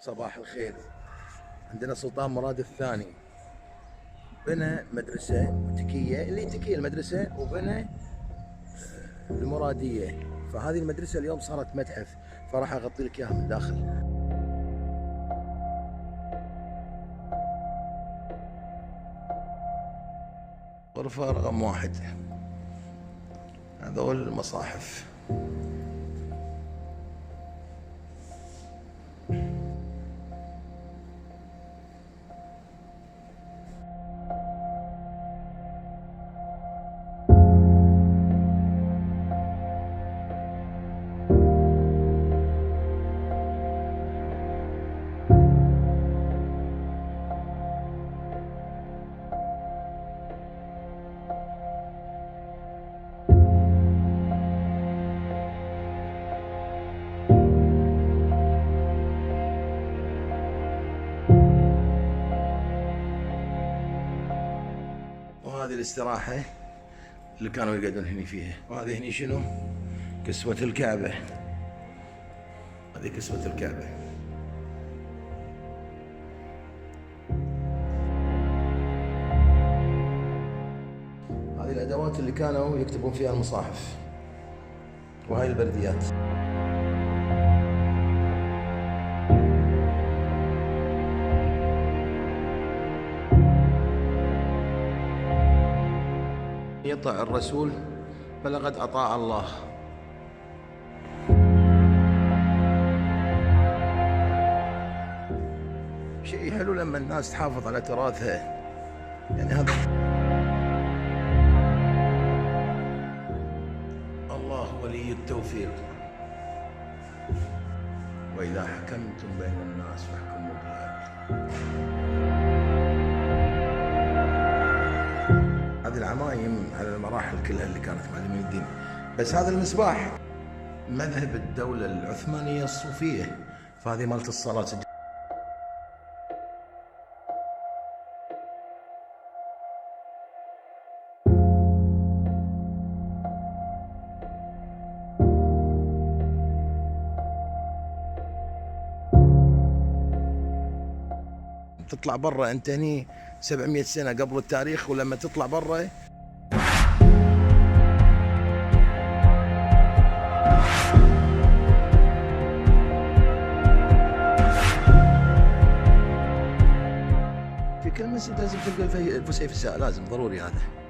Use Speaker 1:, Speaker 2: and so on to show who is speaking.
Speaker 1: صباح الخير. عندنا سلطان مراد الثاني بنى مدرسة تكية، اللي تكية المدرسة، وبنى المرادية. فهذه المدرسة اليوم صارت متحف، فراح أغطي لك إياها من داخل. غرفة رقم 1، هذول المصاحف. وهذه الاستراحة اللي كانوا يقعدون هني فيها. وهذه هني شنو؟ كسوة الكعبة. هذه كسوة الكعبة. هذه الأدوات اللي كانوا يكتبون فيها المصاحف. وهاي البرديات. يطع الرسول فلقد أطاع الله. شيء حلو لما الناس تحافظ على تراثها، يعني هذا. الله ولي التوفيق. وإذا حكمتم بين الناس فاحكموا بالعدل. هذه العمايم على المراحل كلها اللي كانت معلمين الدين. بس هذا المسباح مذهب الدولة العثمانية الصوفية، فهذه مالت الصلاة. تطلع برا انت هني 700 سنة قبل التاريخ، ولما تطلع برا في كل مسجد لازم تلقى الفسيفساء، لازم ضروري هذا.